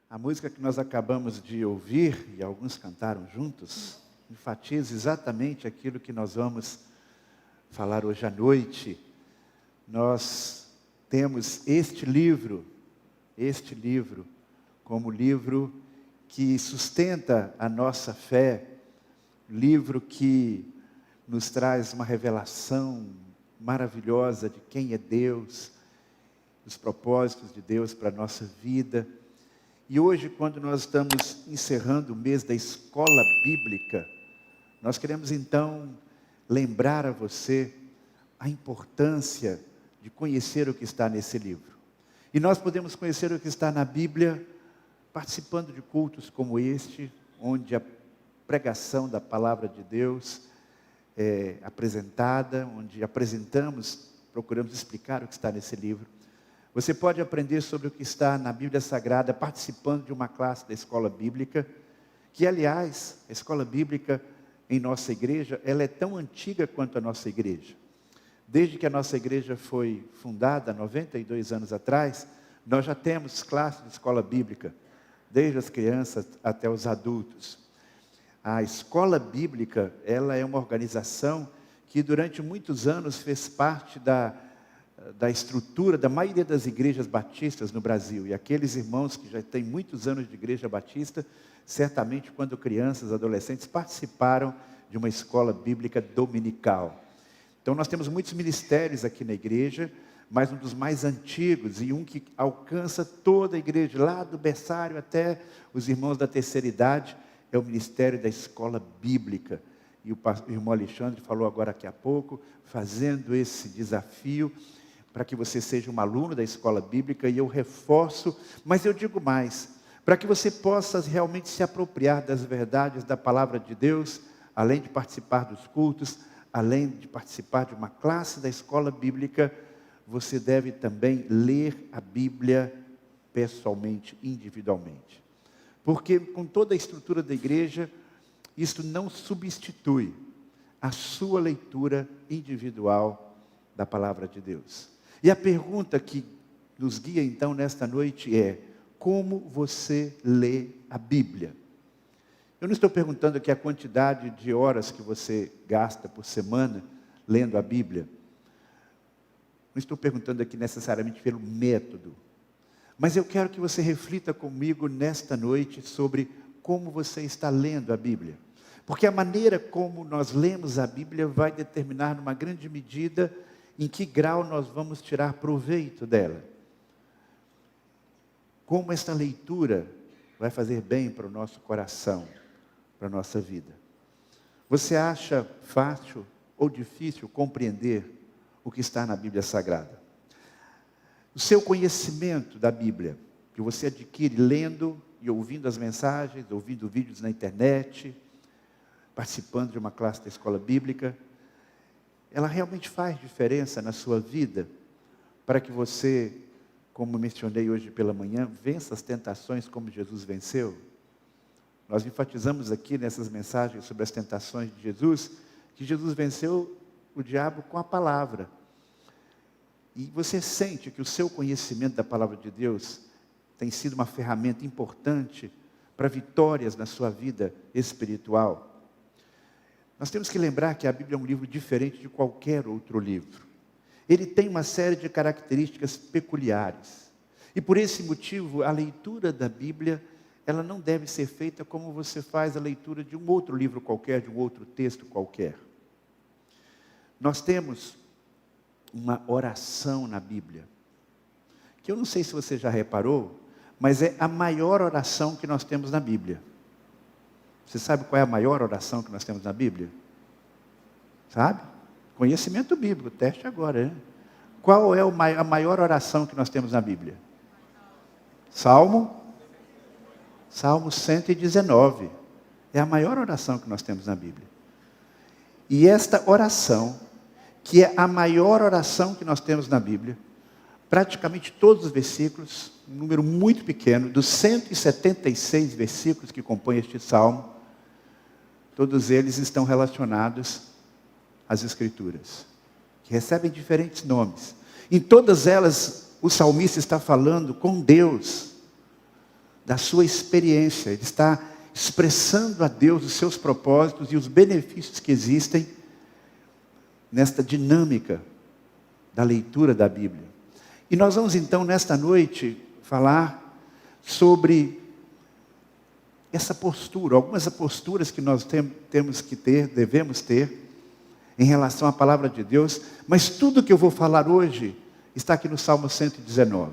A música que nós acabamos de ouvir, e alguns cantaram juntos, enfatiza exatamente aquilo que nós vamos falar hoje à noite. Nós temos este livro como livro que sustenta a nossa fé, livro que nos traz uma revelação maravilhosa de quem é Deus, dos propósitos de Deus para a nossa vida. E hoje, quando nós estamos encerrando o mês da escola bíblica, nós queremos então lembrar a você a importância de conhecer o que está nesse livro. E nós podemos conhecer o que está na Bíblia participando de cultos como este, onde a pregação da palavra de Deus é apresentada, onde procuramos explicar o que está nesse livro. Você pode aprender sobre o que está na Bíblia Sagrada participando de uma classe da escola bíblica, que aliás, a escola bíblica em nossa igreja, ela é tão antiga quanto a nossa igreja. Desde que a nossa igreja foi fundada, 92 anos atrás, nós já temos classes de escola bíblica, desde as crianças até os adultos. A escola bíblica, ela é uma organização que durante muitos anos fez parte da estrutura da maioria das igrejas batistas no Brasil. E aqueles irmãos que já têm muitos anos de igreja batista, certamente quando crianças, adolescentes, participaram de uma escola bíblica dominical. Então nós temos muitos ministérios aqui na igreja, mas um dos mais antigos e um que alcança toda a igreja, lá do berçário até os irmãos da terceira idade, é o ministério da escola bíblica. E o irmão Alexandre falou agora daqui a pouco, fazendo esse desafio para que você seja um aluno da escola bíblica, e eu reforço, mas eu digo mais, para que você possa realmente se apropriar das verdades da palavra de Deus, além de participar dos cultos, além de participar de uma classe da escola bíblica, você deve também ler a Bíblia pessoalmente, individualmente. Porque com toda a estrutura da igreja, isso não substitui a sua leitura individual da palavra de Deus. E a pergunta que nos guia então nesta noite é: como você lê a Bíblia? Eu não estou perguntando aqui a quantidade de horas que você gasta por semana lendo a Bíblia. Não estou perguntando aqui necessariamente pelo método. Mas eu quero que você reflita comigo nesta noite sobre como você está lendo a Bíblia. Porque a maneira como nós lemos a Bíblia vai determinar, numa grande medida, em que grau nós vamos tirar proveito dela. Como esta leitura vai fazer bem para o nosso coração, para a nossa vida. Você acha fácil ou difícil compreender o que está na Bíblia Sagrada? O seu conhecimento da Bíblia, que você adquire lendo e ouvindo as mensagens, ouvindo vídeos na internet, participando de uma classe da escola bíblica, ela realmente faz diferença na sua vida, para que você, como mencionei hoje pela manhã, vença as tentações como Jesus venceu? Nós enfatizamos aqui nessas mensagens sobre as tentações de Jesus, que Jesus venceu o diabo com a palavra. E você sente que o seu conhecimento da palavra de Deus tem sido uma ferramenta importante para vitórias na sua vida espiritual? Nós temos que lembrar que a Bíblia é um livro diferente de qualquer outro livro. Ele tem uma série de características peculiares. E por esse motivo, a leitura da Bíblia, ela não deve ser feita como você faz a leitura de um outro livro qualquer, de um outro texto qualquer. Nós temos uma oração na Bíblia, que eu não sei se você já reparou, mas é a maior oração que nós temos na Bíblia. Você sabe qual é a maior oração que nós temos na Bíblia? Sabe? Conhecimento bíblico, teste agora, hein? Qual é a maior oração que nós temos na Bíblia? Salmo 119. É a maior oração que nós temos na Bíblia. E esta oração, que é a maior oração que nós temos na Bíblia, praticamente todos os versículos, um número muito pequeno, dos 176 versículos que compõem este salmo, todos eles estão relacionados às Escrituras, que recebem diferentes nomes. Em todas elas, o salmista está falando com Deus, da sua experiência, ele está expressando a Deus os seus propósitos e os benefícios que existem nesta dinâmica da leitura da Bíblia. E nós vamos então, nesta noite, falar sobre essa postura, algumas posturas que nós temos que ter, devemos ter, em relação à palavra de Deus, mas tudo que eu vou falar hoje está aqui no Salmo 119.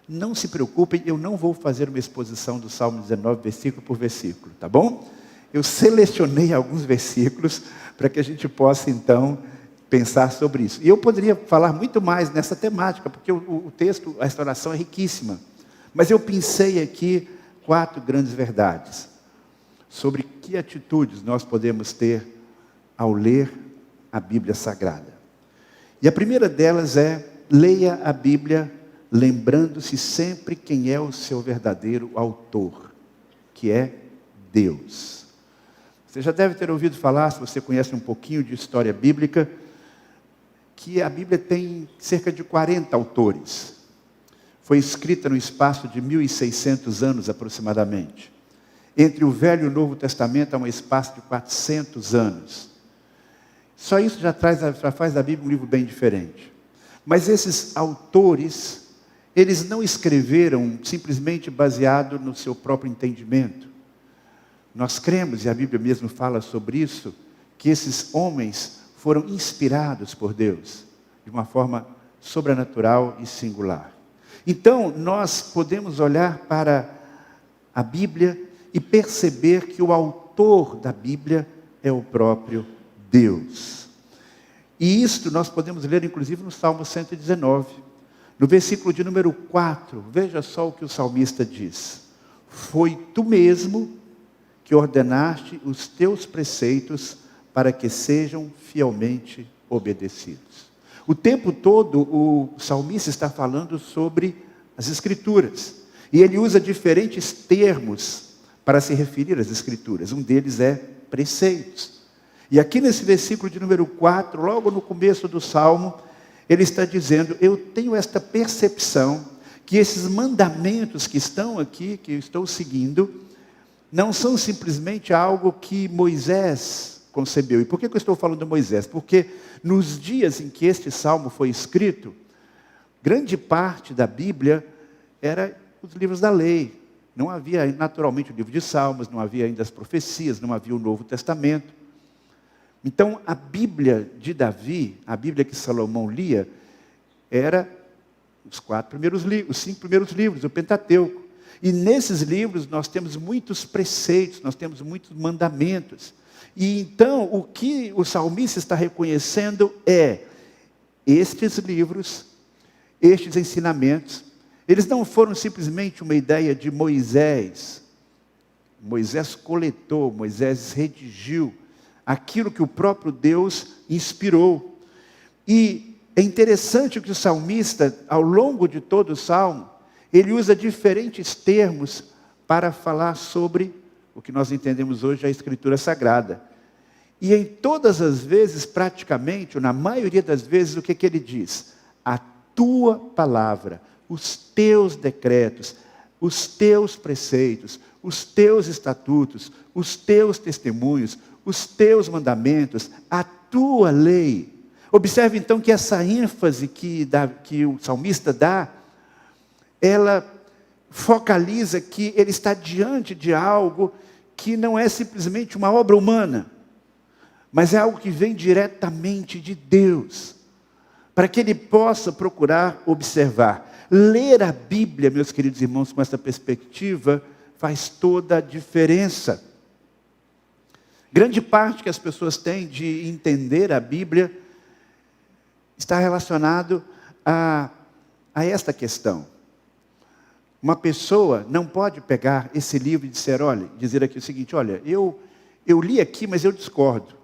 Não se preocupem, eu não vou fazer uma exposição do Salmo 19, versículo por versículo, tá bom? Eu selecionei alguns versículos para que a gente possa, então, pensar sobre isso. E eu poderia falar muito mais nessa temática, porque o texto, a oração é riquíssima. Mas eu pensei aqui 4 grandes verdades sobre que atitudes nós podemos ter ao ler a Bíblia Sagrada. E a primeira delas é: leia a Bíblia lembrando-se sempre quem é o seu verdadeiro autor, que é Deus. Você já deve ter ouvido falar, se você conhece um pouquinho de história bíblica, que a Bíblia tem cerca de 40 autores. Foi escrita no espaço de 1.600 anos aproximadamente. Entre o Velho e o Novo Testamento há um espaço de 400 anos. Só isso já faz da Bíblia um livro bem diferente. Mas esses autores, eles não escreveram simplesmente baseado no seu próprio entendimento. Nós cremos, e a Bíblia mesmo fala sobre isso, que esses homens foram inspirados por Deus, de uma forma sobrenatural e singular. Então, nós podemos olhar para a Bíblia e perceber que o autor da Bíblia é o próprio Deus. E isto nós podemos ler inclusive no Salmo 119, no versículo de número 4, veja só o que o salmista diz: foi tu mesmo que ordenaste os teus preceitos para que sejam fielmente obedecidos. O tempo todo o salmista está falando sobre as Escrituras, e ele usa diferentes termos para se referir às Escrituras. Um deles é preceitos. E aqui nesse versículo de número 4, logo no começo do Salmo, ele está dizendo: eu tenho esta percepção que esses mandamentos que estão aqui, que eu estou seguindo, não são simplesmente algo que Moisés concebeu. E por que eu estou falando de Moisés? Porque nos dias em que este Salmo foi escrito, grande parte da Bíblia era os livros da lei. Não havia naturalmente o livro de Salmos, não havia ainda as profecias, não havia o Novo Testamento. Então, a Bíblia de Davi, a Bíblia que Salomão lia, era os 5 primeiros livros, o Pentateuco. E nesses livros nós temos muitos preceitos, nós temos muitos mandamentos. E então, o que o salmista está reconhecendo é: estes livros, estes ensinamentos, eles não foram simplesmente uma ideia de Moisés. Moisés coletou, Moisés redigiu aquilo que o próprio Deus inspirou. E é interessante que o salmista, ao longo de todo o Salmo, ele usa diferentes termos para falar sobre o que nós entendemos hoje a Escritura Sagrada. E em todas as vezes, praticamente, ou na maioria das vezes, o que ele diz? A tua palavra, os teus decretos, os teus preceitos, os teus estatutos, os teus testemunhos, os teus mandamentos, a tua lei. Observe então que essa ênfase que o salmista dá, ela focaliza que ele está diante de algo que não é simplesmente uma obra humana, mas é algo que vem diretamente de Deus, para que ele possa procurar observar. Ler a Bíblia, meus queridos irmãos, com essa perspectiva, faz toda a diferença. Grande parte que as pessoas têm de entender a Bíblia está relacionado a esta questão. Uma pessoa não pode pegar esse livro e dizer aqui o seguinte: olha, eu li aqui, mas eu discordo.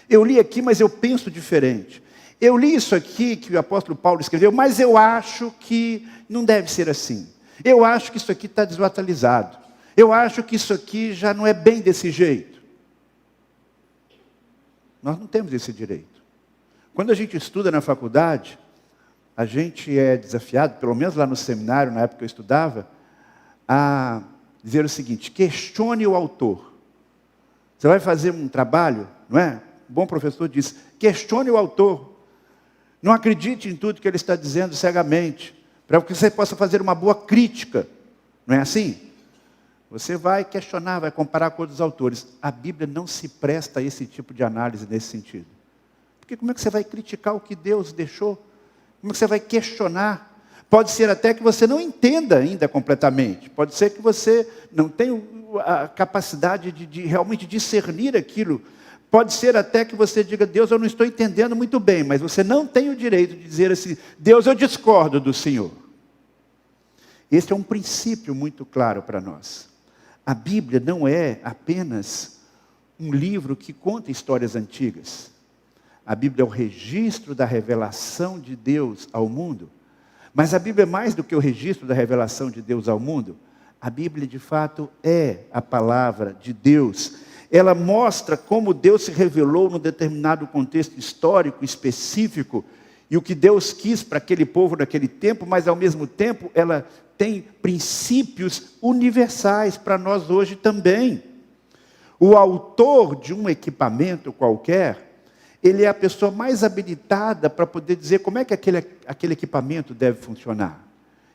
Eu li aqui, mas eu penso diferente. Eu li isso aqui que o apóstolo Paulo escreveu, mas eu acho que não deve ser assim. Eu acho que isso aqui está desatualizado. Eu acho que isso aqui já não é bem desse jeito. Nós não temos esse direito. Quando a gente estuda na faculdade, a gente é desafiado, pelo menos lá no seminário, na época que eu estudava, a dizer o seguinte: questione o autor. Você vai fazer um trabalho, não é? Um bom professor diz: questione o autor. Não acredite em tudo que ele está dizendo cegamente, para que você possa fazer uma boa crítica. Não é assim? Você vai questionar, vai comparar com outros autores. A Bíblia não se presta a esse tipo de análise nesse sentido. Porque como é que você vai criticar o que Deus deixou? Como é que você vai questionar? Pode ser até que você não entenda ainda completamente. Pode ser que você não tenha a capacidade de realmente discernir aquilo. Pode ser até que você diga: Deus, eu não estou entendendo muito bem, mas você não tem o direito de dizer assim: Deus, eu discordo do Senhor. Esse é um princípio muito claro para nós. A Bíblia não é apenas um livro que conta histórias antigas. A Bíblia é o registro da revelação de Deus ao mundo. Mas a Bíblia é mais do que o registro da revelação de Deus ao mundo. A Bíblia, de fato, é a palavra de Deus. Ela mostra como Deus se revelou num determinado contexto histórico específico, e o que Deus quis para aquele povo naquele tempo, mas ao mesmo tempo ela tem princípios universais para nós hoje também. O autor de um equipamento qualquer, ele é a pessoa mais habilitada para poder dizer como é que aquele equipamento deve funcionar.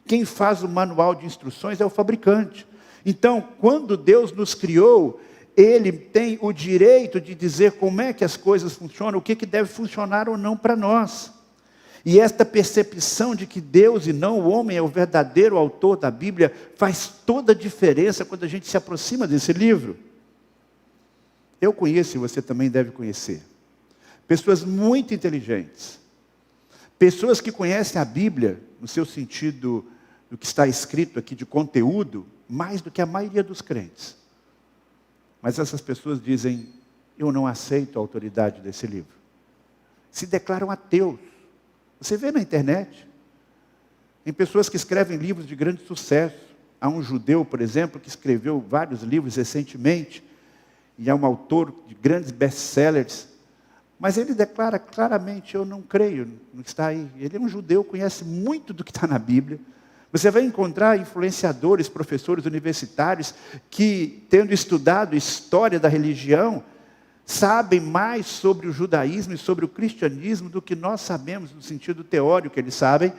Quem faz o manual de instruções é o fabricante. Então, quando Deus nos criou, Ele tem o direito de dizer como é que as coisas funcionam, o que deve funcionar ou não para nós. E esta percepção de que Deus e não o homem é o verdadeiro autor da Bíblia faz toda a diferença quando a gente se aproxima desse livro. Eu conheço e você também deve conhecer pessoas muito inteligentes, pessoas que conhecem a Bíblia no seu sentido do que está escrito aqui de conteúdo, mais do que a maioria dos crentes. Mas essas pessoas dizem: eu não aceito a autoridade desse livro. Se declaram ateus. Você vê na internet, tem pessoas que escrevem livros de grande sucesso. Há um judeu, por exemplo, que escreveu vários livros recentemente, e é um autor de grandes best-sellers, mas ele declara claramente: eu não creio no que está aí. Ele é um judeu, conhece muito do que está na Bíblia. Você vai encontrar influenciadores, professores universitários, que, tendo estudado história da religião, sabem mais sobre o judaísmo e sobre o cristianismo do que nós sabemos no sentido teórico que eles sabem.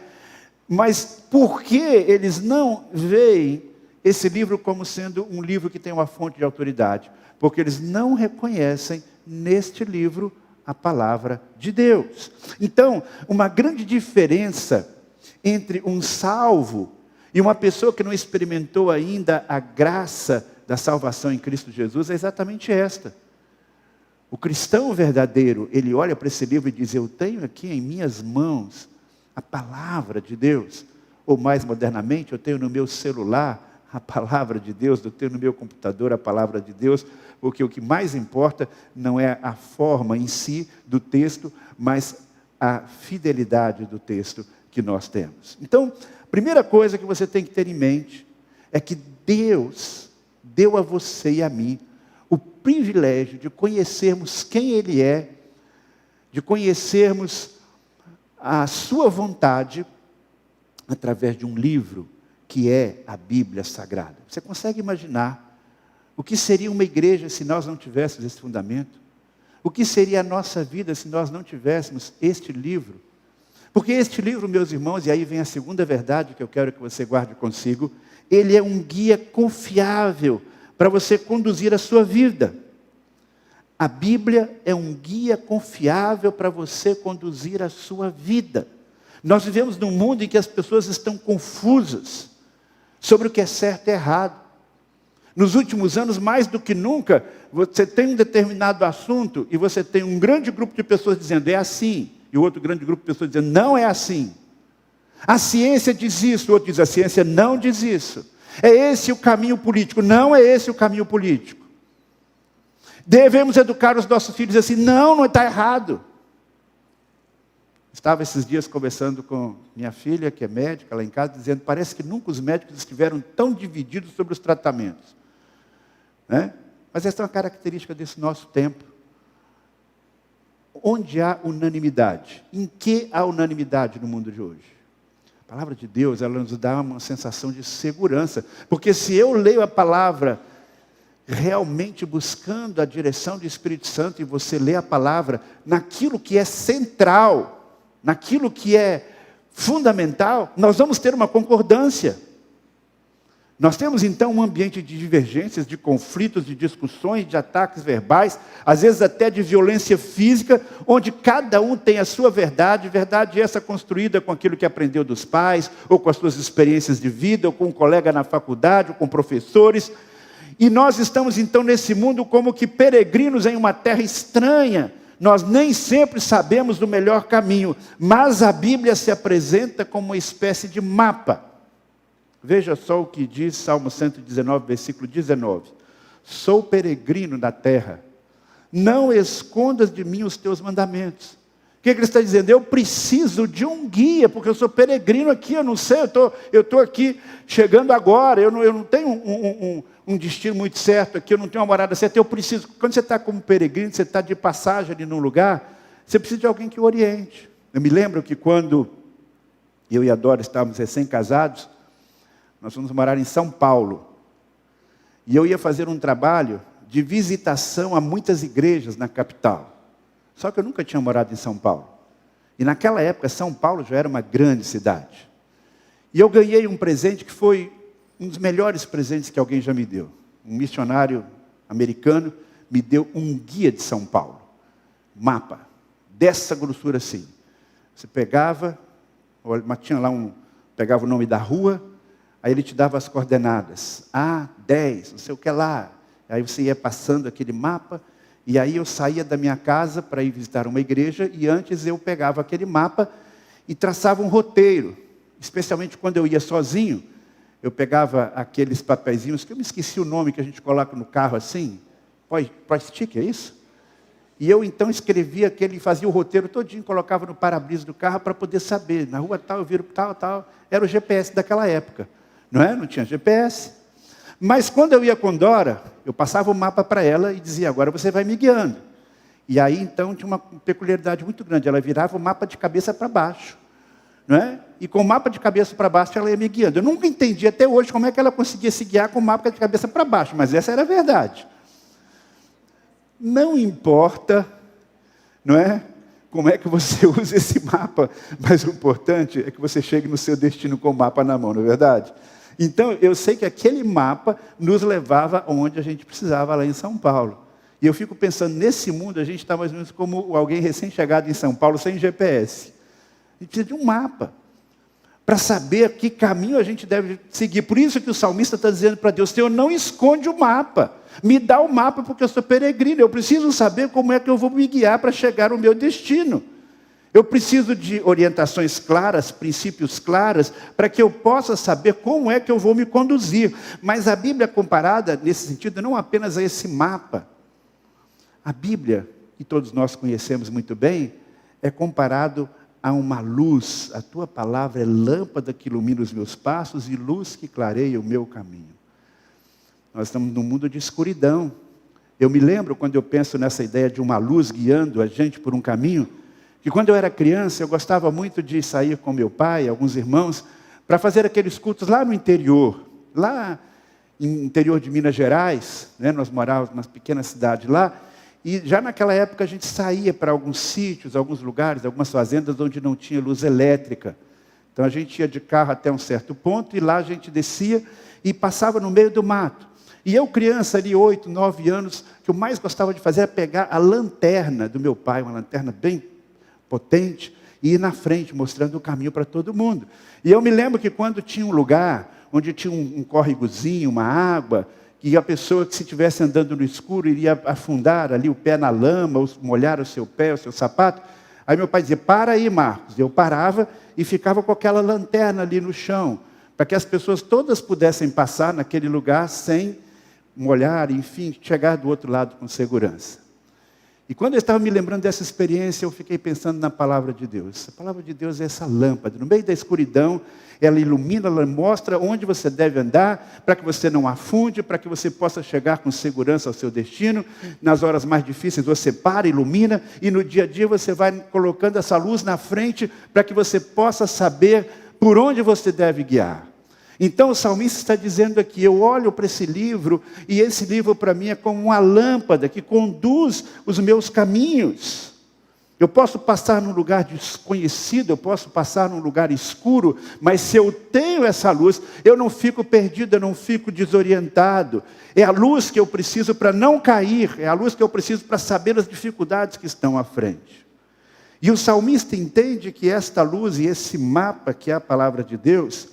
Mas por que eles não veem esse livro como sendo um livro que tem uma fonte de autoridade? Porque eles não reconhecem neste livro a palavra de Deus. Então, uma grande diferença entre um salvo e uma pessoa que não experimentou ainda a graça da salvação em Cristo Jesus é exatamente esta. O cristão verdadeiro, ele olha para esse livro e diz: eu tenho aqui em minhas mãos a palavra de Deus. Ou mais modernamente, eu tenho no meu celular a palavra de Deus, eu tenho no meu computador a palavra de Deus, porque o que mais importa não é a forma em si do texto, mas a fidelidade do texto que nós temos. Então, a primeira coisa que você tem que ter em mente é que Deus deu a você e a mim o privilégio de conhecermos quem Ele é, de conhecermos a sua vontade através de um livro que é a Bíblia Sagrada. Você consegue imaginar o que seria uma igreja se nós não tivéssemos esse fundamento? O que seria a nossa vida se nós não tivéssemos este livro? Porque este livro, meus irmãos, e aí vem a segunda verdade que eu quero que você guarde consigo, ele é um guia confiável para você conduzir a sua vida. A Bíblia é um guia confiável para você conduzir a sua vida. Nós vivemos num mundo em que as pessoas estão confusas sobre o que é certo e errado. Nos últimos anos, mais do que nunca, você tem um determinado assunto e você tem um grande grupo de pessoas dizendo: é assim. E outro grande grupo de pessoas dizendo: não é assim. A ciência diz isso, o outro diz: a ciência não diz isso. É esse o caminho político. Não é esse o caminho político. Devemos educar os nossos filhos assim: não está errado. Estava esses dias conversando com minha filha, que é médica, lá em casa, dizendo: parece que nunca os médicos estiveram tão divididos sobre os tratamentos. Né? Mas essa é uma característica desse nosso tempo. Onde há unanimidade? Em que há unanimidade no mundo de hoje? A palavra de Deus, ela nos dá uma sensação de segurança. Porque se eu leio a palavra realmente buscando a direção do Espírito Santo, e você lê a palavra naquilo que é central, naquilo que é fundamental, nós vamos ter uma concordância. Nós temos então um ambiente de divergências, de conflitos, de discussões, de ataques verbais, às vezes até de violência física, onde cada um tem a sua verdade essa construída com aquilo que aprendeu dos pais, ou com as suas experiências de vida, ou com um colega na faculdade, ou com professores. E nós estamos então nesse mundo como que peregrinos em uma terra estranha. Nós nem sempre sabemos do melhor caminho, mas a Bíblia se apresenta como uma espécie de mapa. Veja só o que diz Salmo 119, versículo 19. Sou peregrino na terra, não escondas de mim os teus mandamentos. O que ele está dizendo? Eu preciso de um guia, porque eu sou peregrino aqui, eu não sei, eu estou aqui chegando agora, eu não tenho um destino muito certo aqui, eu não tenho uma morada certa, eu preciso. Quando você está como peregrino, você está de passagem ali num lugar, você precisa de alguém que o oriente. Eu me lembro que quando eu e a Dora estávamos recém-casados, nós fomos morar em São Paulo. E eu ia fazer um trabalho de visitação a muitas igrejas na capital. Só que eu nunca tinha morado em São Paulo. E naquela época, São Paulo já era uma grande cidade. E eu ganhei um presente que foi um dos melhores presentes que alguém já me deu. Um missionário americano me deu um guia de São Paulo. Mapa. Dessa grossura assim. Você pegava, tinha lá pegava o nome da rua, aí ele te dava as coordenadas. A10, não sei o que lá. Aí você ia passando aquele mapa, e aí eu saía da minha casa para ir visitar uma igreja, e antes eu pegava aquele mapa e traçava um roteiro. Especialmente quando eu ia sozinho, eu pegava aqueles papeizinhos, que eu me esqueci o nome que a gente coloca no carro assim, Post-it, é isso? E eu então escrevia fazia o roteiro todinho, colocava no para-brisa do carro para poder saber. Na rua tal, eu viro tal. Era o GPS daquela época. Não é? Não tinha GPS. Mas quando eu ia com Dora, eu passava o mapa para ela e dizia, agora você vai me guiando. E aí então tinha uma peculiaridade muito grande. Ela virava o mapa de cabeça para baixo. Não é? E com o mapa de cabeça para baixo ela ia me guiando. Eu nunca entendi até hoje como é que ela conseguia se guiar com o mapa de cabeça para baixo, mas essa era a verdade. Não importa, não é? Como é que você usa esse mapa, mas o importante é que você chegue no seu destino com o mapa na mão, não é verdade? Então, eu sei que aquele mapa nos levava onde a gente precisava, lá em São Paulo. E eu fico pensando, nesse mundo, a gente está mais ou menos como alguém recém-chegado em São Paulo, sem GPS. A gente precisa de um mapa, para saber que caminho a gente deve seguir. Por isso que o salmista está dizendo para Deus, Senhor, não esconde o mapa. Me dá o mapa porque eu sou peregrino. Eu preciso saber como é que eu vou me guiar para chegar ao meu destino. Eu preciso de orientações claras, princípios claros, para que eu possa saber como é que eu vou me conduzir. Mas a Bíblia é comparada, nesse sentido, não apenas a esse mapa. A Bíblia, que todos nós conhecemos muito bem, é comparado a uma luz. A tua palavra é lâmpada que ilumina os meus passos e luz que clareia o meu caminho. Nós estamos num mundo de escuridão. Eu me lembro, quando eu penso nessa ideia de uma luz guiando a gente por um caminho, que quando eu era criança, eu gostava muito de sair com meu pai, alguns irmãos, para fazer aqueles cultos lá no interior, lá no interior de Minas Gerais, né? Nós morávamos numa pequena cidade lá, e já naquela época a gente saía para alguns sítios, alguns lugares, algumas fazendas onde não tinha luz elétrica. Então a gente ia de carro até um certo ponto, e lá a gente descia e passava no meio do mato. E eu, criança, ali, 8, 9 anos, o que eu mais gostava de fazer era pegar a lanterna do meu pai, uma lanterna bem potente, e ir na frente, mostrando o caminho para todo mundo. E eu me lembro que quando tinha um lugar, onde tinha um córregozinho, uma água, que a pessoa que se estivesse andando no escuro, iria afundar ali o pé na lama, ou molhar o seu pé, o seu sapato, aí meu pai dizia, para aí, Marcos. Eu parava e ficava com aquela lanterna ali no chão, para que as pessoas todas pudessem passar naquele lugar sem molhar, enfim, chegar do outro lado com segurança. E quando eu estava me lembrando dessa experiência, eu fiquei pensando na palavra de Deus. A palavra de Deus é essa lâmpada. No meio da escuridão, ela ilumina, ela mostra onde você deve andar, para que você não afunde, para que você possa chegar com segurança ao seu destino. Nas horas mais difíceis, você para, ilumina, e no dia a dia você vai colocando essa luz na frente, para que você possa saber por onde você deve guiar. Então o salmista está dizendo aqui, eu olho para esse livro, e esse livro para mim é como uma lâmpada que conduz os meus caminhos. Eu posso passar num lugar desconhecido, eu posso passar num lugar escuro, mas se eu tenho essa luz, eu não fico perdido, eu não fico desorientado. É a luz que eu preciso para não cair, é a luz que eu preciso para saber as dificuldades que estão à frente. E o salmista entende que esta luz e esse mapa, que é a palavra de Deus,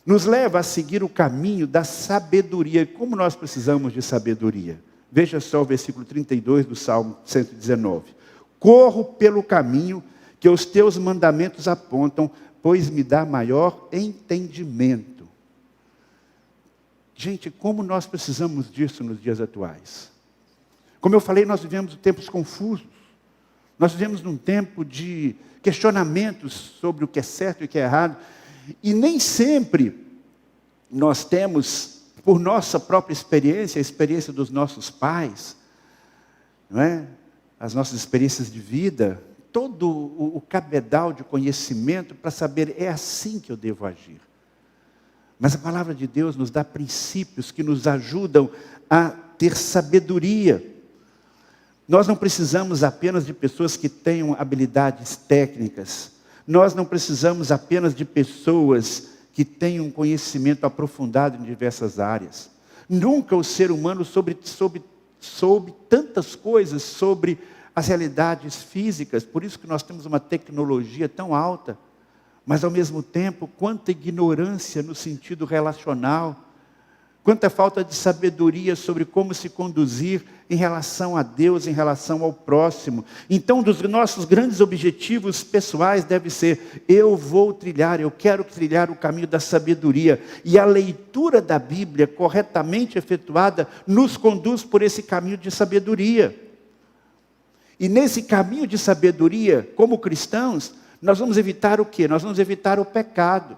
nos leva a seguir o caminho da sabedoria. Como nós precisamos de sabedoria? Veja só o versículo 32 do Salmo 119. Corro pelo caminho que os teus mandamentos apontam, pois me dá maior entendimento. Gente, como nós precisamos disso nos dias atuais? Como eu falei, nós vivemos tempos confusos. Nós vivemos num tempo de questionamentos sobre o que é certo e o que é errado. E nem sempre nós temos, por nossa própria experiência, a experiência dos nossos pais, não é? As nossas experiências de vida, todo o cabedal de conhecimento para saber, é assim que eu devo agir. Mas a palavra de Deus nos dá princípios que nos ajudam a ter sabedoria. Nós não precisamos apenas de pessoas que tenham habilidades técnicas. Nós não precisamos apenas de pessoas que tenham conhecimento aprofundado em diversas áreas. Nunca o ser humano soube tantas coisas sobre as realidades físicas, por isso que nós temos uma tecnologia tão alta, mas ao mesmo tempo, quanta ignorância no sentido relacional, quanta falta de sabedoria sobre como se conduzir em relação a Deus, em relação ao próximo. Então, um dos nossos grandes objetivos pessoais deve ser, eu quero trilhar o caminho da sabedoria. E a leitura da Bíblia, corretamente efetuada, nos conduz por esse caminho de sabedoria. E nesse caminho de sabedoria, como cristãos, nós vamos evitar o quê? Nós vamos evitar o pecado.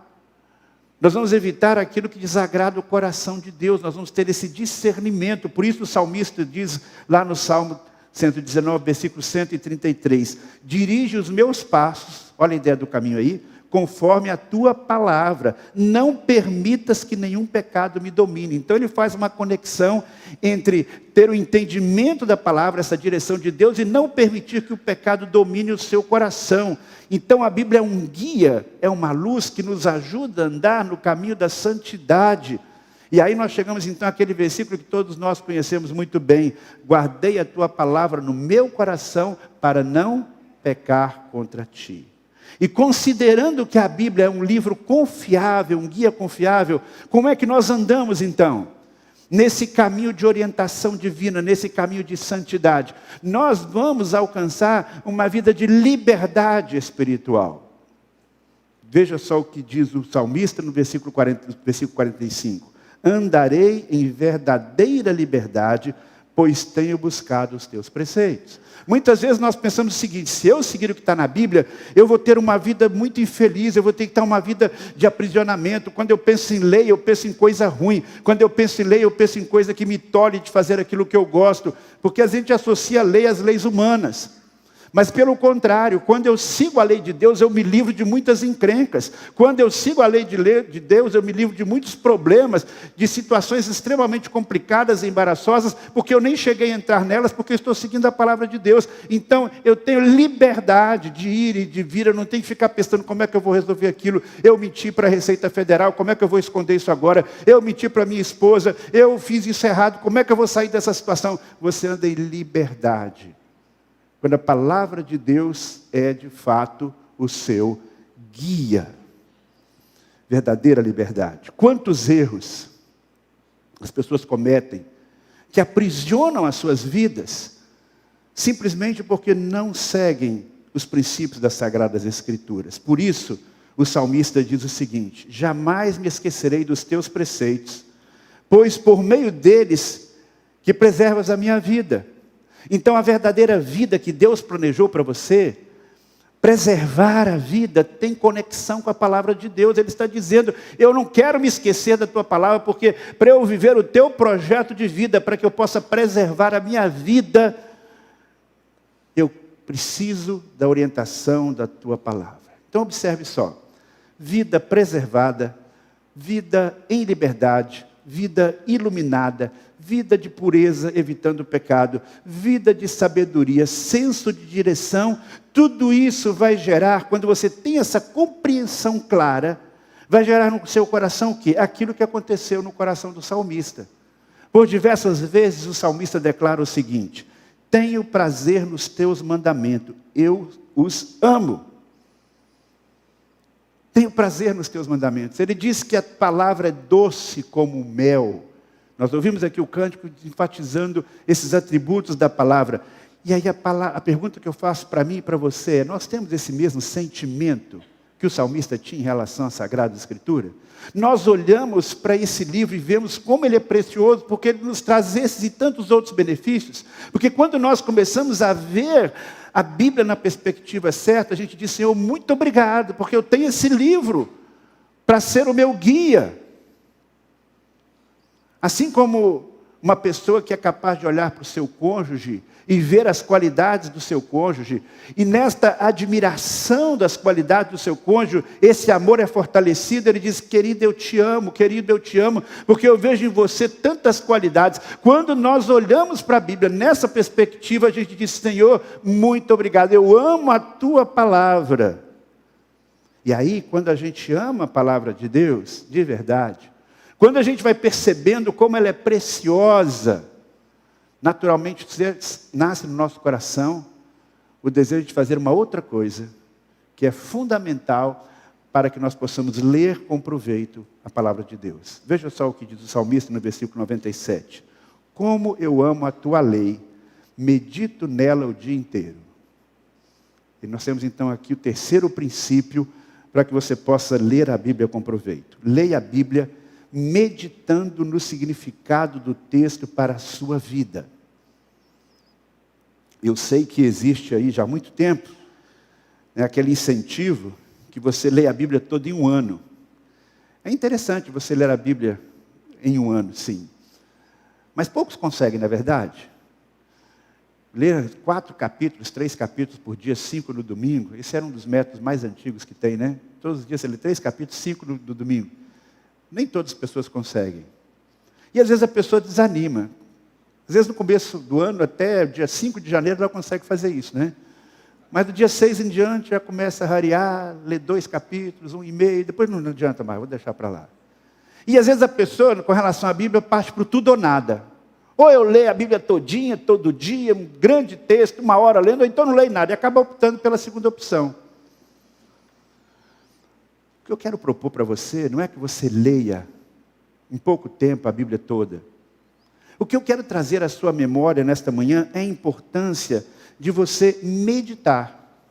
Nós vamos evitar aquilo que desagrada o coração de Deus. Nós vamos ter esse discernimento. Por isso o salmista diz lá no Salmo 119, versículo 133. Dirige os meus passos, olha a ideia do caminho aí, conforme a tua palavra. Não permitas que nenhum pecado me domine. Então ele faz uma conexão entre ter o entendimento da palavra, essa direção de Deus, e não permitir que o pecado domine o seu coração. Então a Bíblia é um guia, é uma luz que nos ajuda a andar no caminho da santidade. E aí nós chegamos então àquele versículo que todos nós conhecemos muito bem. Guardei a tua palavra no meu coração para não pecar contra ti. E considerando que a Bíblia é um livro confiável, um guia confiável, como é que nós andamos então? Nesse caminho de orientação divina, nesse caminho de santidade. Nós vamos alcançar uma vida de liberdade espiritual. Veja só o que diz o salmista no versículo 45. Andarei em verdadeira liberdade, pois tenho buscado os teus preceitos. Muitas vezes nós pensamos o seguinte, se eu seguir o que está na Bíblia, eu vou ter uma vida muito infeliz, eu vou ter que ter uma vida de aprisionamento. Quando eu penso em lei, eu penso em coisa ruim. Quando eu penso em lei, eu penso em coisa que me tolhe de fazer aquilo que eu gosto. Porque a gente associa a lei às leis humanas. Mas pelo contrário, quando eu sigo a lei de Deus, eu me livro de muitas encrencas. Quando eu sigo a lei de Deus, eu me livro de muitos problemas, de situações extremamente complicadas e embaraçosas, porque eu nem cheguei a entrar nelas, porque eu estou seguindo a palavra de Deus. Então, eu tenho liberdade de ir e de vir, eu não tenho que ficar pensando como é que eu vou resolver aquilo. Eu menti para a Receita Federal, como é que eu vou esconder isso agora? Eu menti para a minha esposa, eu fiz isso errado, como é que eu vou sair dessa situação? Você anda em liberdade. Quando a palavra de Deus é, de fato, o seu guia. Verdadeira liberdade. Quantos erros as pessoas cometem que aprisionam as suas vidas simplesmente porque não seguem os princípios das Sagradas Escrituras. Por isso, o salmista diz o seguinte, jamais me esquecerei dos teus preceitos, pois por meio deles que preservas a minha vida. Então a verdadeira vida que Deus planejou para você, preservar a vida, tem conexão com a palavra de Deus. Ele está dizendo, eu não quero me esquecer da tua palavra, porque para eu viver o teu projeto de vida, para que eu possa preservar a minha vida, eu preciso da orientação da tua palavra. Então observe só, vida preservada, vida em liberdade, vida iluminada, vida de pureza, evitando o pecado, vida de sabedoria, senso de direção. Tudo isso vai gerar, quando você tem essa compreensão clara, vai gerar no seu coração o quê? Aquilo que aconteceu no coração do salmista. Por diversas vezes o salmista declara o seguinte: tenho prazer nos teus mandamentos, eu os amo. Tenho prazer nos teus mandamentos. Ele diz que a palavra é doce como mel. Nós ouvimos aqui o cântico enfatizando esses atributos da palavra. E aí a pergunta que eu faço para mim e para você é: nós temos esse mesmo sentimento que o salmista tinha em relação à Sagrada Escritura? Nós olhamos para esse livro e vemos como ele é precioso, porque ele nos traz esses e tantos outros benefícios. Porque quando nós começamos a ver a Bíblia na perspectiva certa, a gente diz: Senhor, muito obrigado, porque eu tenho esse livro para ser o meu guia. Assim como uma pessoa que é capaz de olhar para o seu cônjuge e ver as qualidades do seu cônjuge, e nesta admiração das qualidades do seu cônjuge, esse amor é fortalecido. Ele diz: querido, eu te amo, porque eu vejo em você tantas qualidades. Quando nós olhamos para a Bíblia nessa perspectiva, a gente diz: Senhor, muito obrigado, eu amo a tua palavra. E aí, quando a gente ama a palavra de Deus, de verdade, quando a gente vai percebendo como ela é preciosa, naturalmente nasce no nosso coração o desejo de fazer uma outra coisa, que é fundamental para que nós possamos ler com proveito a palavra de Deus. Veja só o que diz o salmista no versículo 97. Como eu amo a tua lei, medito nela o dia inteiro. E nós temos então aqui o terceiro princípio para que você possa ler a Bíblia com proveito. Leia a Bíblia meditando no significado do texto para a sua vida. Eu sei que existe aí já há muito tempo, né, aquele incentivo que você leia a Bíblia toda em um ano. É interessante você ler a Bíblia em um ano, sim. Mas poucos conseguem, não é verdade? Ler 4 capítulos, 3 capítulos por dia, 5 no domingo. Esse era um dos métodos mais antigos que tem, né? Todos os dias você lê 3 capítulos, 5 no domingo. Nem todas as pessoas conseguem. E às vezes a pessoa desanima. Às vezes no começo do ano, até dia 5 de janeiro, ela consegue fazer isso, né? Mas do dia 6 em diante, já começa a rarear, lê 2 capítulos, 1,5, depois não adianta mais, vou deixar para lá. E às vezes a pessoa, com relação à Bíblia, parte para o tudo ou nada. Ou eu leio a Bíblia todinha, todo dia, um grande texto, 1 hora lendo, ou então não leio nada, e acaba optando pela segunda opção. O que eu quero propor para você não é que você leia em pouco tempo a Bíblia toda. O que eu quero trazer à sua memória nesta manhã é a importância de você meditar.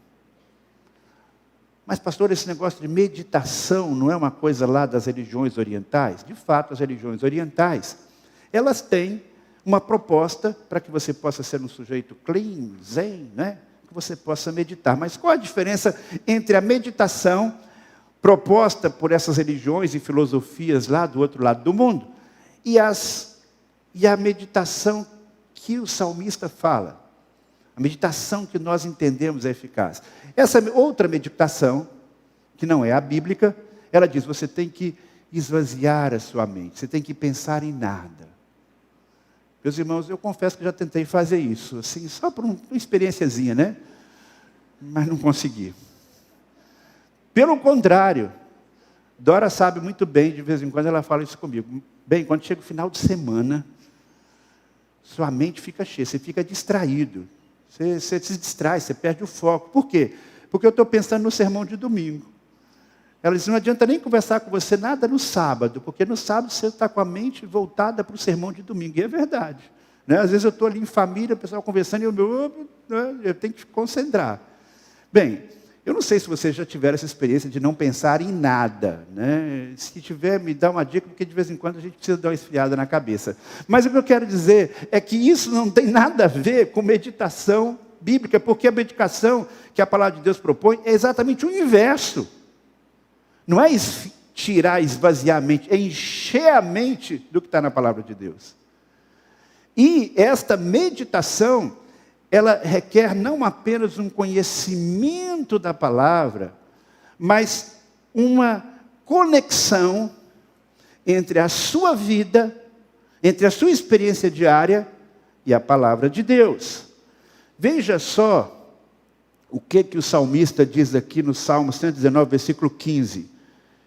Mas, pastor, esse negócio de meditação não é uma coisa lá das religiões orientais? De fato, as religiões orientais, elas têm uma proposta para que você possa ser um sujeito clean, zen, né? Que você possa meditar. Mas qual a diferença entre a meditação proposta por essas religiões e filosofias lá do outro lado do mundo e a meditação que o salmista fala? A meditação que nós entendemos é eficaz. Essa outra meditação, que não é a bíblica, ela diz: você tem que esvaziar a sua mente, você tem que pensar em nada. Meus irmãos, eu confesso que já tentei fazer isso, assim, só por uma experiênciazinha, né? Mas não consegui. Pelo contrário, Dora sabe muito bem, de vez em quando ela fala isso comigo. Bem, quando chega o final de semana, sua mente fica cheia, você fica distraído. Você se distrai, você perde o foco. Por quê? Porque eu estou pensando no sermão de domingo. Ela diz: não adianta nem conversar com você nada no sábado, porque no sábado você está com a mente voltada para o sermão de domingo. E é verdade. Né? Às vezes eu estou ali em família, o pessoal conversando, e eu tenho que concentrar. Bem, eu não sei se vocês já tiveram essa experiência de não pensar em nada, né? Se tiver, me dá uma dica, porque de vez em quando a gente precisa dar uma esfriada na cabeça. Mas o que eu quero dizer é que isso não tem nada a ver com meditação bíblica, porque a meditação que a palavra de Deus propõe é exatamente o inverso. Não é tirar, esvaziar a mente, é encher a mente do que está na palavra de Deus. E esta meditação, ela requer não apenas um conhecimento da palavra, mas uma conexão entre a sua vida, entre a sua experiência diária e a palavra de Deus. Veja só o que o salmista diz aqui no Salmo 119, versículo 15.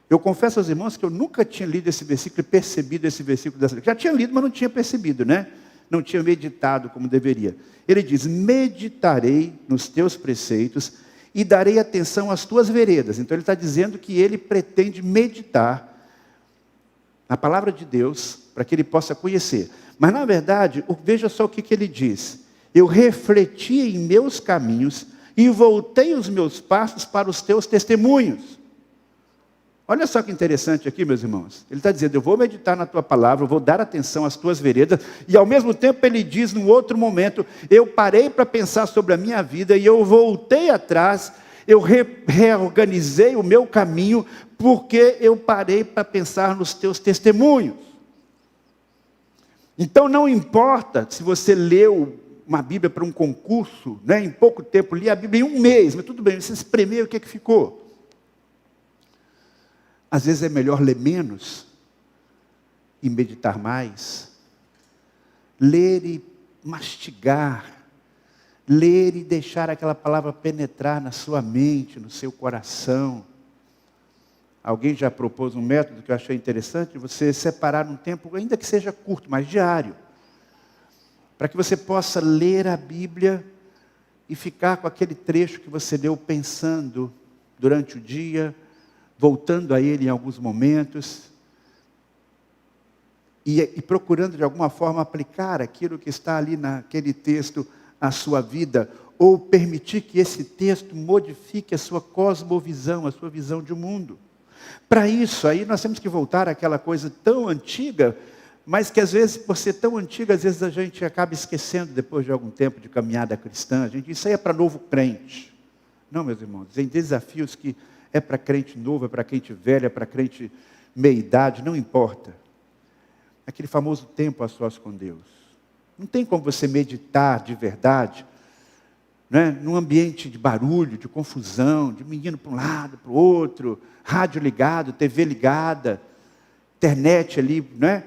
Eu confesso aos irmãos que eu nunca tinha lido esse versículo e percebido esse versículo dessa. Já tinha lido, mas não tinha percebido, né? Não tinha meditado como deveria. Ele diz: meditarei nos teus preceitos e darei atenção às tuas veredas. Então ele está dizendo que ele pretende meditar na palavra de Deus para que ele possa conhecer. Mas na verdade, veja só o que ele diz: eu refleti em meus caminhos e voltei os meus passos para os teus testemunhos. Olha só que interessante aqui, meus irmãos. Ele está dizendo: eu vou meditar na tua palavra, eu vou dar atenção às tuas veredas. E ao mesmo tempo ele diz, num outro momento: eu parei para pensar sobre a minha vida e eu voltei atrás, eu reorganizei o meu caminho, porque eu parei para pensar nos teus testemunhos. Então não importa se você leu uma Bíblia para um concurso, né, em pouco tempo, li a Bíblia em um mês, mas tudo bem, você espremeu, o que ficou? Às vezes é melhor ler menos e meditar mais. Ler e mastigar. Ler e deixar aquela palavra penetrar na sua mente, no seu coração. Alguém já propôs um método que eu achei interessante: você separar um tempo, ainda que seja curto, mas diário, para que você possa ler a Bíblia e ficar com aquele trecho que você leu pensando durante o dia, voltando a ele em alguns momentos, e procurando de alguma forma aplicar aquilo que está ali naquele texto à sua vida, ou permitir que esse texto modifique a sua cosmovisão, a sua visão de mundo. Para isso, aí nós temos que voltar àquela coisa tão antiga, mas que às vezes, por ser tão antiga, às vezes a gente acaba esquecendo depois de algum tempo de caminhada cristã. A gente diz: isso aí é para novo crente. Não, meus irmãos, tem desafios que é para crente novo, é para crente velho, é para crente meia-idade, não importa. Aquele famoso tempo a sós com Deus. Não tem como você meditar de verdade, né, num ambiente de barulho, de confusão, de menino para um lado, para o outro, rádio ligado, TV ligada, internet ali, né?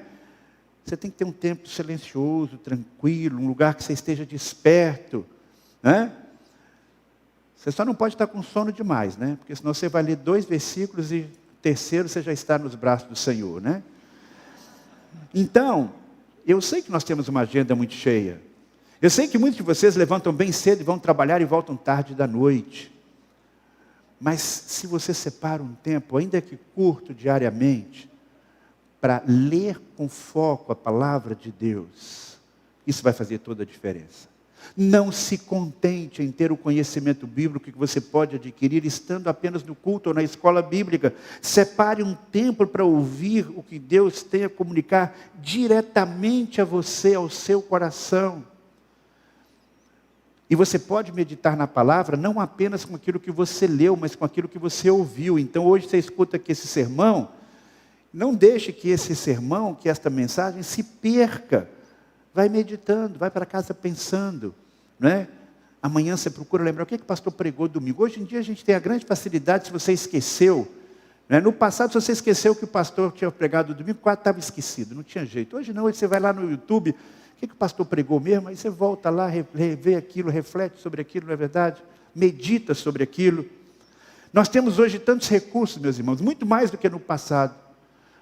Você tem que ter um tempo silencioso, tranquilo, um lugar que você esteja desperto, né? Você só não pode estar com sono demais, né? Porque senão você vai ler 2 versículos e terceiro você já está nos braços do Senhor, né? Então, eu sei que nós temos uma agenda muito cheia. Eu sei que muitos de vocês levantam bem cedo e vão trabalhar e voltam tarde da noite. Mas se você separa um tempo, ainda que curto diariamente, para ler com foco a palavra de Deus, isso vai fazer toda a diferença. Não se contente em ter o conhecimento bíblico que você pode adquirir estando apenas no culto ou na escola bíblica. Separe um tempo para ouvir o que Deus tem a comunicar diretamente a você, ao seu coração. E você pode meditar na palavra não apenas com aquilo que você leu, mas com aquilo que você ouviu. Então hoje você escuta aqui esse sermão, não deixe que esse sermão, que esta mensagem se perca. Vai meditando, vai para casa pensando, não é? Amanhã você procura lembrar o que o pastor pregou domingo. Hoje em dia a gente tem a grande facilidade, se você esqueceu, né? No passado, se você esqueceu que o pastor tinha pregado domingo, quase estava esquecido, não tinha jeito. Hoje não, hoje você vai lá no YouTube, o que o pastor pregou mesmo? Aí você volta lá, revê aquilo, reflete sobre aquilo, não é verdade? Medita sobre aquilo. Nós temos hoje tantos recursos, meus irmãos, muito mais do que no passado.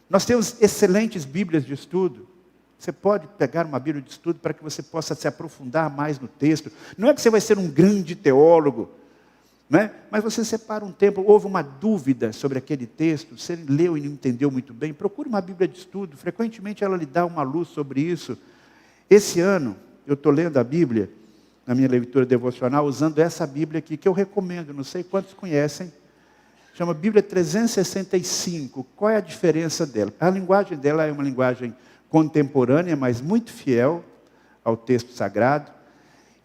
Nós temos excelentes Bíblias de estudo. Você pode pegar uma Bíblia de estudo para que você possa se aprofundar mais no texto. Não é que você vai ser um grande teólogo, né? Mas você separa um tempo, houve uma dúvida sobre aquele texto, você leu e não entendeu muito bem, procure uma Bíblia de estudo, frequentemente ela lhe dá uma luz sobre isso. Esse ano, eu estou lendo a Bíblia, na minha leitura devocional, usando essa Bíblia aqui, que eu recomendo, não sei quantos conhecem, chama Bíblia 365. Qual é a diferença dela? A linguagem dela é uma linguagem contemporânea, mas muito fiel ao texto sagrado.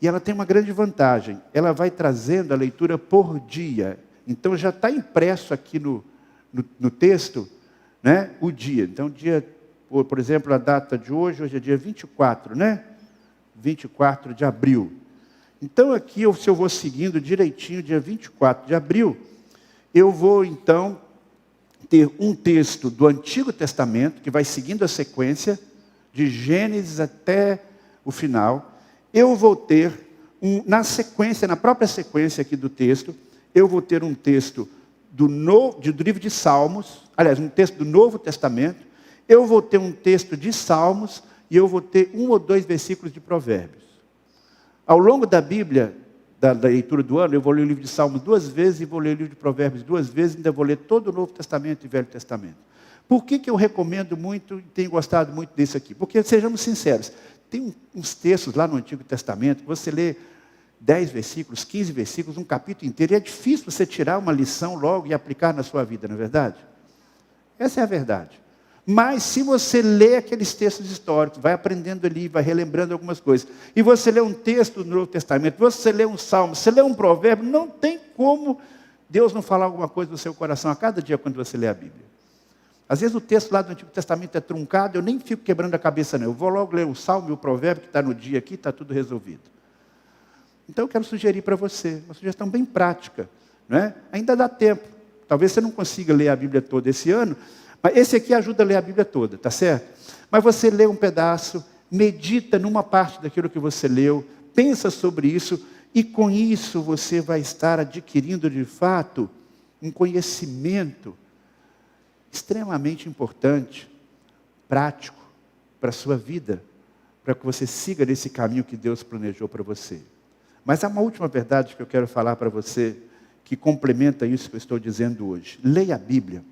E ela tem uma grande vantagem. Ela vai trazendo a leitura por dia. Então já está impresso aqui no texto, né, o dia. Então, dia, por exemplo, a data de hoje é dia 24, né? 24 de abril. Então aqui, se eu vou seguindo direitinho, dia 24 de abril, eu vou então ter um texto do Antigo Testamento, que vai seguindo a sequência, de Gênesis até o final. Eu vou ter, na própria sequência aqui do texto, eu vou ter um texto do livro de Salmos, aliás, um texto do Novo Testamento, eu vou ter um texto de Salmos, e eu vou ter 1 ou 2 versículos de Provérbios. Ao longo da Bíblia, da leitura do ano, eu vou ler o livro de Salmos 2 vezes, e vou ler o livro de Provérbios 2 vezes, e ainda vou ler todo o Novo Testamento e Velho Testamento. Por que eu recomendo muito e tenho gostado muito disso aqui? Porque, sejamos sinceros, tem uns textos lá no Antigo Testamento, que você lê 10 versículos, 15 versículos, um capítulo inteiro, e é difícil você tirar uma lição logo e aplicar na sua vida, não é verdade? Essa é a verdade. Mas se você lê aqueles textos históricos, vai aprendendo ali, vai relembrando algumas coisas, e você lê um texto do Novo Testamento, você lê um Salmo, você lê um provérbio, não tem como Deus não falar alguma coisa no seu coração a cada dia quando você lê a Bíblia. Às vezes o texto lá do Antigo Testamento é truncado, eu nem fico quebrando a cabeça não, eu vou logo ler o Salmo e o provérbio que está no dia aqui, está tudo resolvido. Então eu quero sugerir para você, uma sugestão bem prática, não é? Ainda dá tempo, talvez você não consiga ler a Bíblia toda esse ano, mas esse aqui ajuda a ler a Bíblia toda, tá certo? Mas você lê um pedaço, medita numa parte daquilo que você leu, pensa sobre isso, e com isso você vai estar adquirindo de fato um conhecimento extremamente importante, prático, para a sua vida, para que você siga nesse caminho que Deus planejou para você. Mas há uma última verdade que eu quero falar para você, que complementa isso que eu estou dizendo hoje. Leia a Bíblia,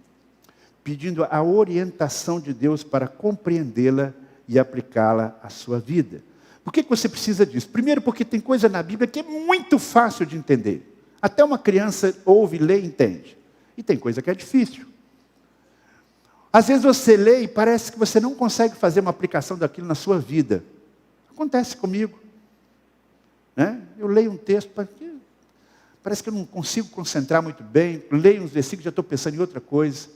pedindo a orientação de Deus para compreendê-la e aplicá-la à sua vida. Por que você precisa disso? Primeiro, porque tem coisa na Bíblia que é muito fácil de entender. Até uma criança ouve, lê e entende. E tem coisa que é difícil. Às vezes você lê e parece que você não consegue fazer uma aplicação daquilo na sua vida. Acontece comigo. Né? Eu leio um texto, parece que eu não consigo concentrar muito bem, leio uns versículos e já estou pensando em outra coisa.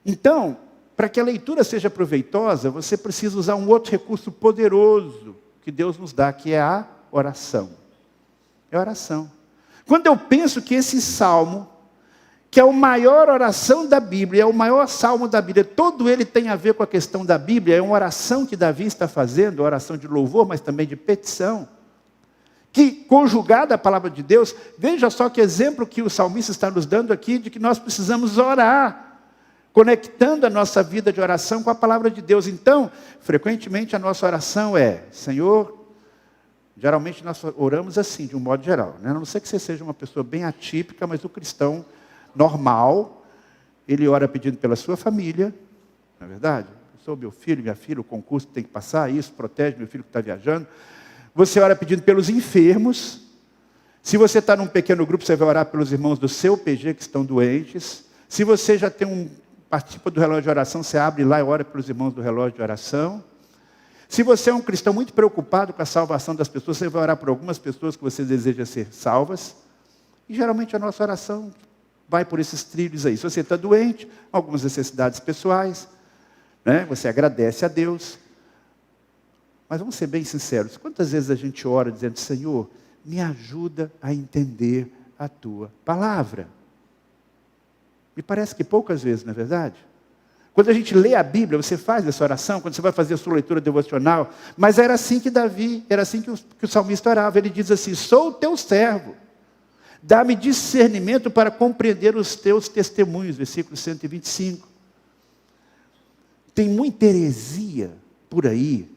Então, para que a leitura seja proveitosa, você precisa usar um outro recurso poderoso que Deus nos dá, que é a oração. É a oração. Quando eu penso que esse salmo, que é a maior oração da Bíblia, é o maior salmo da Bíblia, todo ele tem a ver com a questão da Bíblia, é uma oração que Davi está fazendo, oração de louvor, mas também de petição, que, conjugada à palavra de Deus, veja só que exemplo que o salmista está nos dando aqui, de que nós precisamos orar, conectando a nossa vida de oração com a palavra de Deus. Então, frequentemente a nossa oração é, Senhor, geralmente nós oramos assim, de um modo geral, né? A não ser que você seja uma pessoa bem atípica, mas o cristão normal, ele ora pedindo pela sua família, não é verdade? Eu sou meu filho, minha filha, o concurso tem que passar, isso, protege meu filho que está viajando. Você ora pedindo pelos enfermos. Se você está num pequeno grupo, você vai orar pelos irmãos do seu PG que estão doentes. Se você já tem participa do relógio de oração, você abre lá e ora pelos irmãos do relógio de oração. Se você é um cristão muito preocupado com a salvação das pessoas, você vai orar por algumas pessoas que você deseja ser salvas. E geralmente a nossa oração vai por esses trilhos aí. Se você está doente, algumas necessidades pessoais, né? Você agradece a Deus. Mas vamos ser bem sinceros, quantas vezes a gente ora dizendo, Senhor, me ajuda a entender a Tua palavra? Me parece que poucas vezes, não é verdade? Quando a gente lê a Bíblia, você faz essa oração, quando você vai fazer a sua leitura devocional, mas era assim que Davi, era assim que o salmista orava, ele diz assim, sou o teu servo, dá-me discernimento para compreender os teus testemunhos, versículo 125. Tem muita heresia por aí,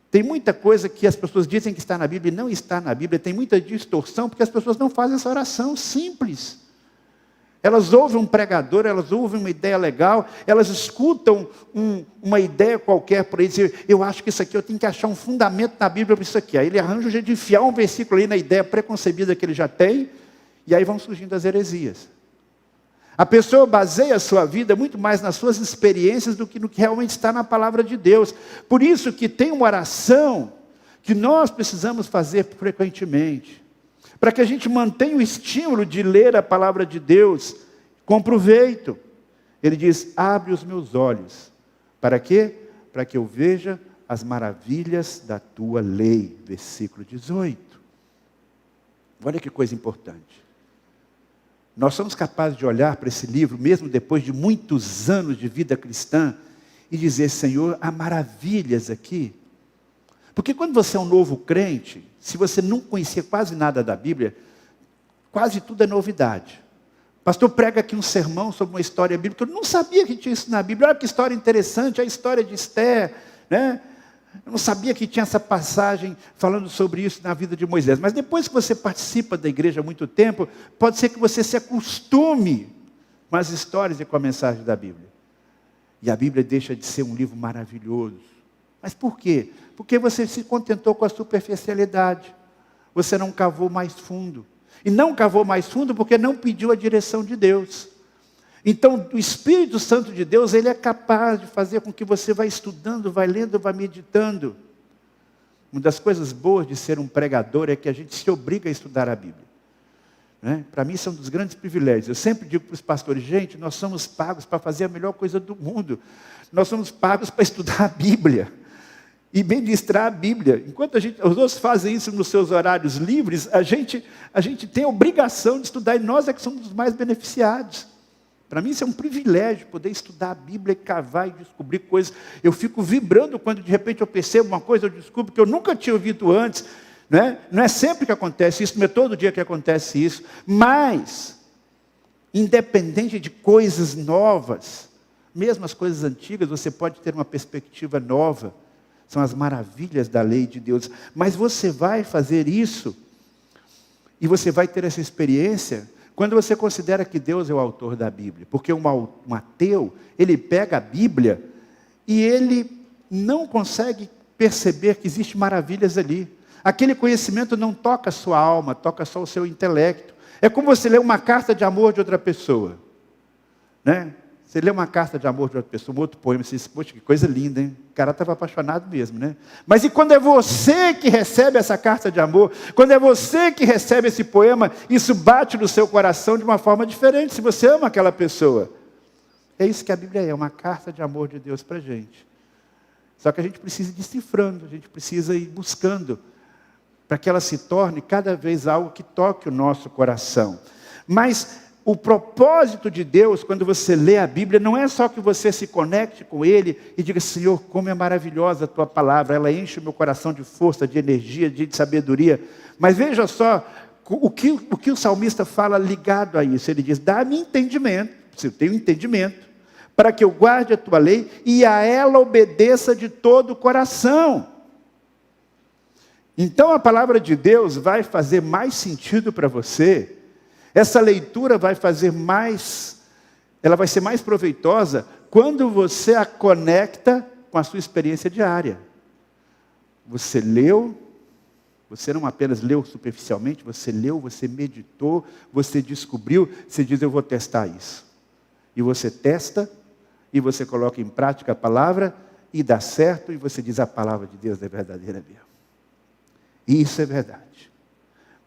tem muita coisa que as pessoas dizem que está na Bíblia e não está na Bíblia, tem muita distorção, porque as pessoas não fazem essa oração simples. Elas ouvem um pregador, elas ouvem uma ideia legal, elas escutam uma ideia qualquer por aí, dizem, eu acho que isso aqui, eu tenho que achar um fundamento na Bíblia para isso aqui. Aí ele arranja um jeito de enfiar um versículo aí na ideia preconcebida que ele já tem, e aí vão surgindo as heresias. A pessoa baseia a sua vida muito mais nas suas experiências do que no que realmente está na palavra de Deus. Por isso que tem uma oração que nós precisamos fazer frequentemente, para que a gente mantenha o estímulo de ler a palavra de Deus com proveito. Ele diz, abre os meus olhos. Para quê? Para que eu veja as maravilhas da tua lei. Versículo 18. Olha que coisa importante. Nós somos capazes de olhar para esse livro, mesmo depois de muitos anos de vida cristã, e dizer, Senhor, há maravilhas aqui. Porque quando você é um novo crente, se você não conhecia quase nada da Bíblia, quase tudo é novidade. O pastor prega aqui um sermão sobre uma história bíblica, eu não sabia que tinha isso na Bíblia. Olha que história interessante, a história de Esther, né? Eu não sabia que tinha essa passagem falando sobre isso na vida de Moisés. Mas depois que você participa da igreja há muito tempo, pode ser que você se acostume com as histórias e com a mensagem da Bíblia. E a Bíblia deixa de ser um livro maravilhoso. Mas por quê? Porque você se contentou com a superficialidade. Você não cavou mais fundo. E não cavou mais fundo porque não pediu a direção de Deus. Então, o Espírito Santo de Deus, ele é capaz de fazer com que você vá estudando, vá lendo, vá meditando. Uma das coisas boas de ser um pregador é que a gente se obriga a estudar a Bíblia. Né? Para mim, isso é um dos grandes privilégios. Eu sempre digo para os pastores, gente, nós somos pagos para fazer a melhor coisa do mundo. Nós somos pagos para estudar a Bíblia. E ministrar a Bíblia. Enquanto os outros fazem isso nos seus horários livres, a gente tem a obrigação de estudar, e nós é que somos os mais beneficiados. Para mim isso é um privilégio, poder estudar a Bíblia, cavar e descobrir coisas. Eu fico vibrando quando de repente eu percebo uma coisa, eu descubro que eu nunca tinha ouvido antes. Né? Não é sempre que acontece isso, não é todo dia que acontece isso. Mas, independente de coisas novas, mesmo as coisas antigas, você pode ter uma perspectiva nova. São as maravilhas da lei de Deus. Mas você vai fazer isso, e você vai ter essa experiência, quando você considera que Deus é o autor da Bíblia. Porque um ateu, ele pega a Bíblia, e ele não consegue perceber que existem maravilhas ali. Aquele conhecimento não toca a sua alma, toca só o seu intelecto. É como você ler uma carta de amor de outra pessoa. Né? Você lê uma carta de amor de outra pessoa, um outro poema, você diz, poxa, que coisa linda, hein? O cara estava apaixonado mesmo, né? Mas e quando é você que recebe essa carta de amor, quando é você que recebe esse poema, isso bate no seu coração de uma forma diferente, se você ama aquela pessoa. É isso que a Bíblia é uma carta de amor de Deus para a gente. Só que a gente precisa ir decifrando, a gente precisa ir buscando, para que ela se torne cada vez algo que toque o nosso coração. Mas o propósito de Deus, quando você lê a Bíblia, não é só que você se conecte com Ele e diga, Senhor, como é maravilhosa a Tua palavra, ela enche o meu coração de força, de energia, de sabedoria. Mas veja só, o que o salmista fala ligado a isso. Ele diz, dá-me entendimento, se eu tenho entendimento, para que eu guarde a Tua lei e a ela obedeça de todo o coração. Então a palavra de Deus vai fazer mais sentido para você. Essa leitura vai fazer mais, ela vai ser mais proveitosa quando você a conecta com a sua experiência diária. Você leu, você não apenas leu superficialmente, você leu, você meditou, você descobriu, você diz, eu vou testar isso. E você testa, e você coloca em prática a palavra, e dá certo, e você diz, a palavra de Deus é verdadeira mesmo. E isso é verdade.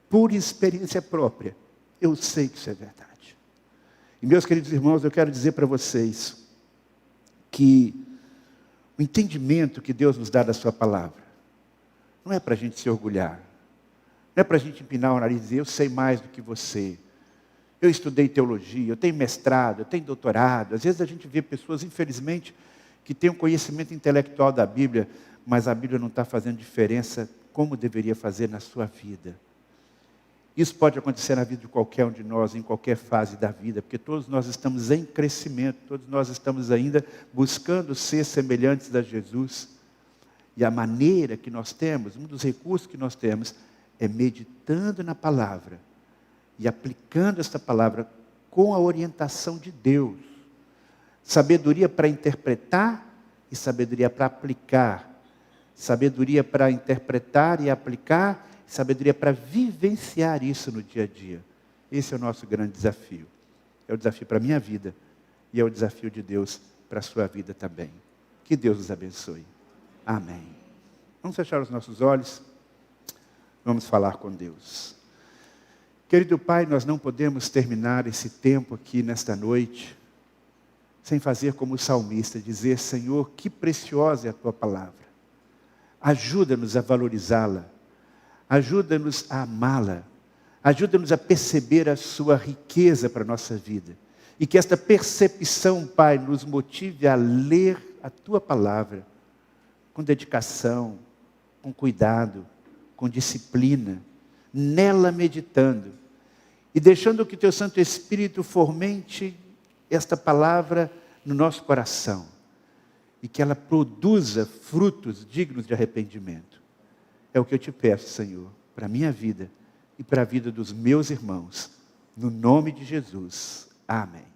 Por experiência própria. Eu sei que isso é verdade. E meus queridos irmãos, eu quero dizer para vocês que o entendimento que Deus nos dá da sua palavra não é para a gente se orgulhar, não é para a gente empinar o nariz e dizer, eu sei mais do que você, eu estudei teologia, eu tenho mestrado, eu tenho doutorado. Às vezes a gente vê pessoas, infelizmente, que têm um conhecimento intelectual da Bíblia, mas a Bíblia não está fazendo diferença como deveria fazer na sua vida. Isso pode acontecer na vida de qualquer um de nós, em qualquer fase da vida, porque todos nós estamos em crescimento, todos nós estamos ainda buscando ser semelhantes a Jesus. E a maneira que nós temos, um dos recursos que nós temos, é meditando na palavra e aplicando esta palavra com a orientação de Deus. Sabedoria para interpretar e sabedoria para aplicar. Sabedoria para interpretar e aplicar, sabedoria para vivenciar isso no dia a dia. Esse é o nosso grande desafio. É o desafio para a minha vida e é o desafio de Deus para a sua vida também. Que Deus nos abençoe. Amém. Vamos fechar os nossos olhos. Vamos falar com Deus. Querido Pai, nós não podemos terminar esse tempo aqui nesta noite sem fazer como o salmista, dizer, Senhor, que preciosa é a Tua palavra. Ajuda-nos a valorizá-la. Ajuda-nos a amá-la. Ajuda-nos a perceber a sua riqueza para a nossa vida. E que esta percepção, Pai, nos motive a ler a Tua palavra com dedicação, com cuidado, com disciplina, nela meditando. E deixando que Teu Santo Espírito fomente esta palavra no nosso coração. E que ela produza frutos dignos de arrependimento. É o que eu te peço, Senhor, para a minha vida e para a vida dos meus irmãos. No nome de Jesus. Amém.